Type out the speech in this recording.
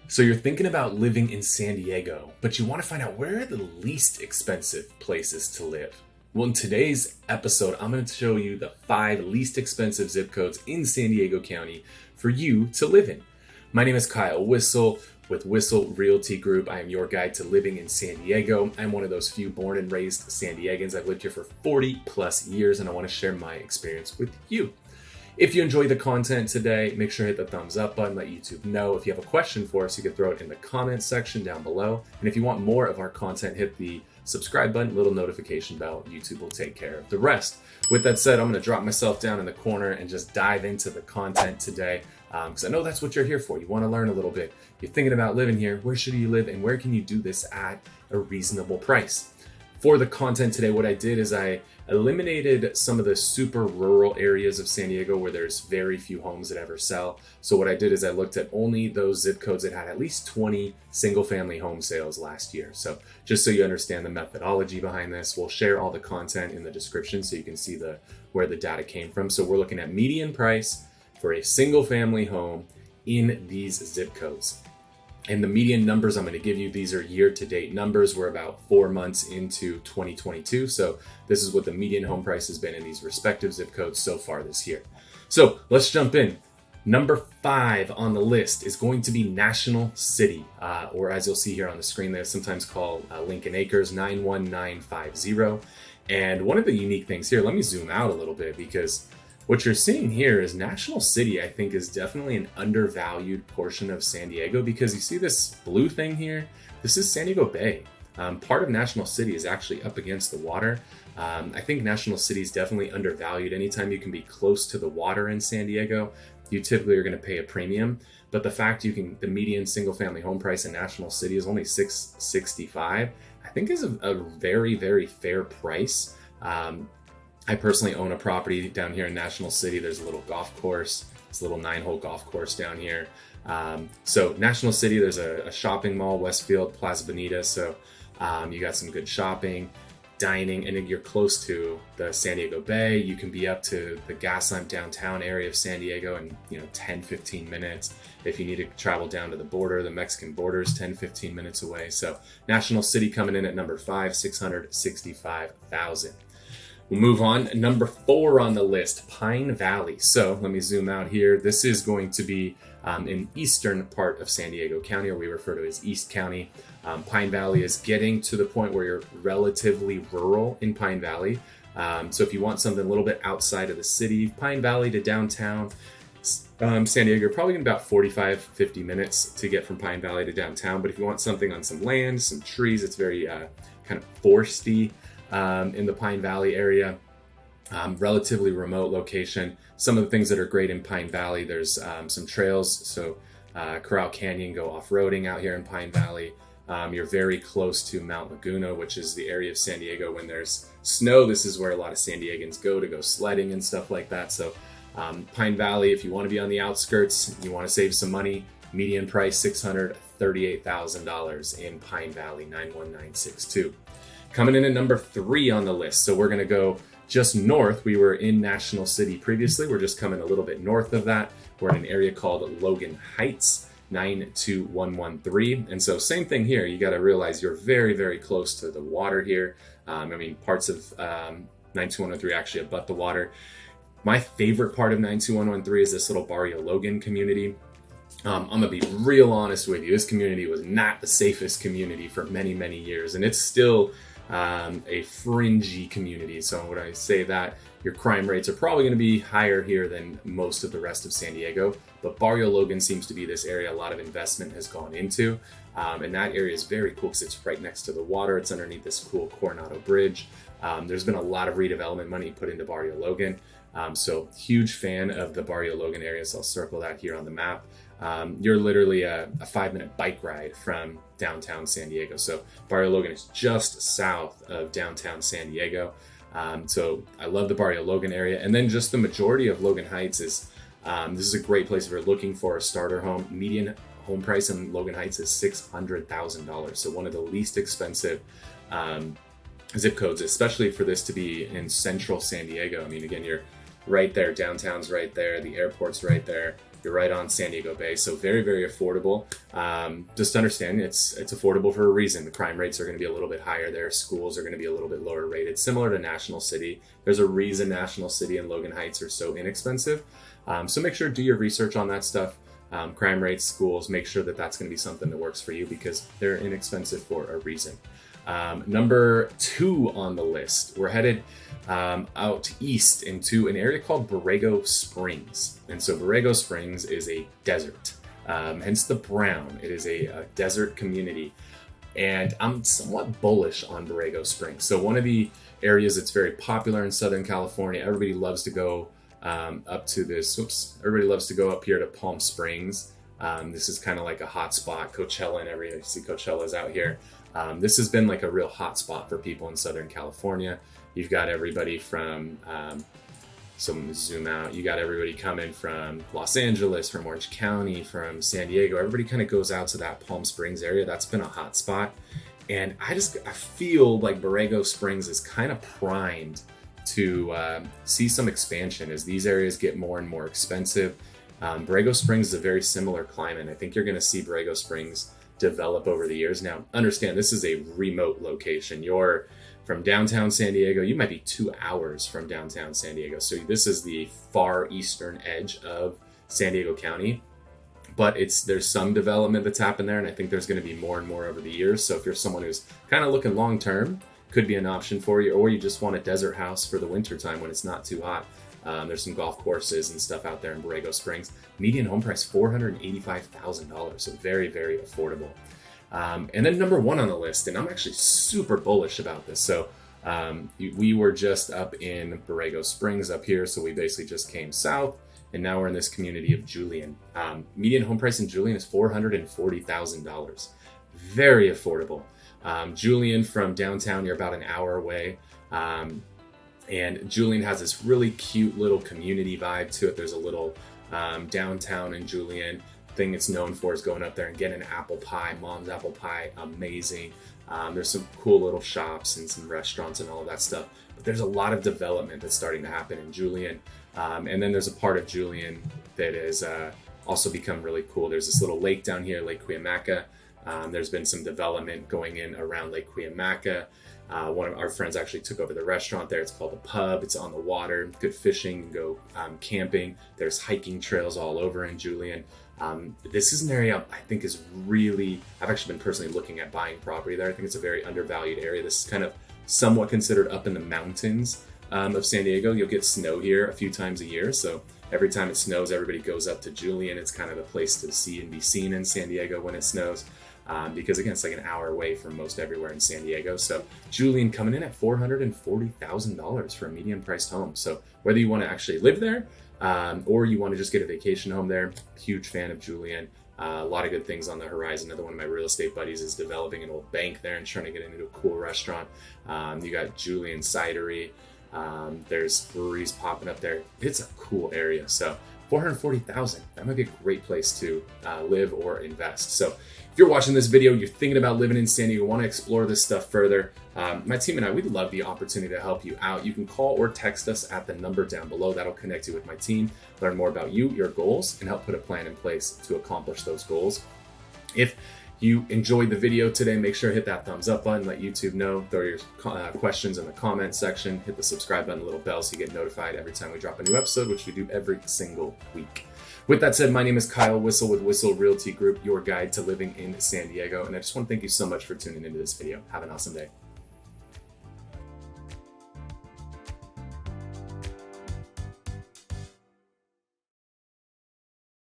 So you're thinking about living in San Diego, but you want to find out where are the least expensive places to live. Well, in today's episode, I'm going to show you the 5 least expensive zip codes in San Diego County for you to live in. My name is Kyle Whistle with Whistle Realty Group. I am your guide to living in San Diego. I'm one of those few born and raised San Diegans. I've lived here for 40 plus years, and I want to share my experience with you. If you enjoy the content today, make sure to hit the thumbs up button, let YouTube know. If you have a question for us, you can throw it in the comments section down below. And if you want more of our content, hit the subscribe button, little notification bell. YouTube will take care of the rest. With that said, I'm going to drop myself down in the corner and just dive into the content today, because I know that's what you're here for. You want to learn a little bit. You're thinking about living here. Where should you live, and where can you do this at a reasonable price? For the content today, what I did is I eliminated some of the super rural areas of San Diego where there's very few homes that ever sell. So what I did is I looked at only those zip codes that had at least 20 single family home sales last year. So just so you understand the methodology behind this, we'll share all the content in the description so you can see where the data came from. So we're looking at median price for a single family home in these zip codes. And the median numbers I'm going to give you, these are year-to-date numbers. We're about 4 months into 2022. So this is what the median home price has been in these respective zip codes so far this year. So let's jump in. Number 5 on the list is going to be National City, or as you'll see here on the screen, they're sometimes called Lincoln Acres, 91950. And one of the unique things here, let me zoom out a little bit, because what you're seeing here is National City, I think, is definitely an undervalued portion of San Diego, because you see this blue thing here? This is San Diego Bay. Part of National City is actually up against the water. I think National City is definitely undervalued. Anytime you can be close to the water in San Diego, you typically are going to pay a premium. But the fact the median single family home price in National City is only $665, I think is a very, very fair price. I personally own a property down here in National City. There's a little golf course. It's a little 9-hole golf course down here. So National City, there's a shopping mall, Westfield, Plaza Bonita. So you got some good shopping, dining, and then you're close to the San Diego Bay. You can be up to the Gaslamp downtown area of San Diego in 10, 15 minutes. If you need to travel down to the border, the Mexican border is 10, 15 minutes away. So National City coming in at number 5, $665,000. We'll move on. Number 4 on the list, Pine Valley. So let me zoom out here. This is going to be in eastern part of San Diego County, or we refer to as East County. Pine Valley is getting to the point where you're relatively rural in Pine Valley. So if you want something a little bit outside of the city, Pine Valley to downtown, San Diego, you're probably in about 45, 50 minutes to get from Pine Valley to downtown. But if you want something on some land, some trees, it's very kind of foresty. In the Pine Valley area, relatively remote location. Some of the things that are great in Pine Valley, there's some trails. So Corral Canyon, go off-roading out here in Pine Valley. You're very close to Mount Laguna, which is the area of San Diego when there's snow. This is where a lot of San Diegans go sledding and stuff like that. So Pine Valley, if you want to be on the outskirts, you want to save some money, median price $638,000 in Pine Valley, 91962. Coming in at number 3 on the list. So we're going to go just north. We were in National City previously. We're just coming a little bit north of that. We're in an area called Logan Heights, 92113. And so same thing here. You got to realize you're very, very close to the water here. Parts of 92113 actually abut the water. My favorite part of 92113 is this little Barrio Logan community. I'm going to be real honest with you. This community was not the safest community for many, many years. And it's still a fringy community. So when I say that, your crime rates are probably going to be higher here than most of the rest of San Diego. But Barrio Logan seems to be this area a lot of investment has gone into. And that area is very cool because it's right next to the water. It's underneath this cool Coronado Bridge. There's been a lot of redevelopment money put into Barrio Logan. So huge fan of the Barrio Logan area. So I'll circle that here on the map. You're literally a 5-minute bike ride from downtown San Diego. So Barrio Logan is just south of downtown San Diego. So I love the Barrio Logan area. And then just the majority of Logan Heights is, this is a great place if you're looking for a starter home. Median home price in Logan Heights is $600,000. So one of the least expensive zip codes, especially for this to be in central San Diego. I mean, again, you're right there. Downtown's right there. The airport's right there. You're right on San Diego Bay, so very, very affordable. Just understand it's affordable for a reason. The crime rates are going to be a little bit higher there. Schools are going to be a little bit lower rated, similar to National City. There's a reason National City and Logan Heights are so inexpensive. So make sure to do your research on that stuff. Crime rates, schools, make sure that that's going to be something that works for you because they're inexpensive for a reason. Number 2 on the list, we're headed out east into an area called Borrego Springs. And so Borrego Springs is a desert, hence the brown. It is a desert community. And I'm somewhat bullish on Borrego Springs. So one of the areas that's very popular in Southern California, everybody loves to go everybody loves to go up here to Palm Springs. This is kind of like a hot spot. Coachella and everybody, see Coachella's out here. This has been like a real hot spot for people in Southern California. You've got everybody from, zoom out, you got everybody coming from Los Angeles, from Orange County, from San Diego. Everybody kind of goes out to that Palm Springs area. That's been a hot spot. And I feel like Borrego Springs is kind of primed to see some expansion as these areas get more and more expensive. Borrego Springs is a very similar climate. I think you're going to see Borrego Springs develop over the years. Now, understand this is a remote location. You're from downtown San Diego. You might be 2 hours from downtown San Diego. So this is the far eastern edge of San Diego County. But there's some development that's happened there, and I think there's going to be more and more over the years. So if you're someone who's kind of looking long term, could be an option for you, or you just want a desert house for the winter time when it's not too hot. There's some golf courses and stuff out there in Borrego Springs. Median home price $485,000, so very, very affordable. And then number 1 on the list, and I'm actually super bullish about this. So we were just up in Borrego Springs up here, so we basically just came south, and now we're in this community of Julian. Median home price in Julian is $440,000. Very affordable. Julian from downtown, you're about an hour away. And Julian has this really cute little community vibe to it. There's a little downtown in Julian. Thing it's known for is going up there and getting an apple pie. Mom's apple pie, amazing. There's some cool little shops and some restaurants and all of that stuff. But there's a lot of development that's starting to happen in Julian. And then there's a part of Julian that has also become really cool. There's this little lake down here, Lake Cuyamaca. There's been some development going in around Lake Cuyamaca. One of our friends actually took over the restaurant there. It's called The Pub. It's on the water. Good fishing, go camping. There's hiking trails all over in Julian. This is an area I think is really, I've actually been personally looking at buying property there. I think it's a very undervalued area. This is kind of somewhat considered up in the mountains of San Diego. You'll get snow here a few times a year. So every time it snows, everybody goes up to Julian. It's kind of a place to see and be seen in San Diego when it snows. Because again, it's like an hour away from most everywhere in San Diego. So Julian coming in at $440,000 for a medium priced home. So whether you want to actually live there, or you want to just get a vacation home there, huge fan of Julian. A lot of good things on the horizon. Another one of my real estate buddies is developing an old bank there and trying to get into a cool restaurant. You got Julian Cidery. There's breweries popping up there. It's a cool area. So $440,000, that might be a great place to live or invest. So if you're watching this video, you're thinking about living in San Diego, want to explore this stuff further, my team and I, we'd love the opportunity to help you out. You can call or text us at the number down below. That'll connect you with my team, learn more about you, your goals, and help put a plan in place to accomplish those goals. If you enjoyed the video today, make sure to hit that thumbs up button, let YouTube know, throw your questions in the comment section, hit the subscribe button, the little bell so you get notified every time we drop a new episode, which we do every single week. With that said, my name is Kyle Whistle with Whistle Realty Group, your guide to living in San Diego. And I just want to thank you so much for tuning into this video. Have an awesome day.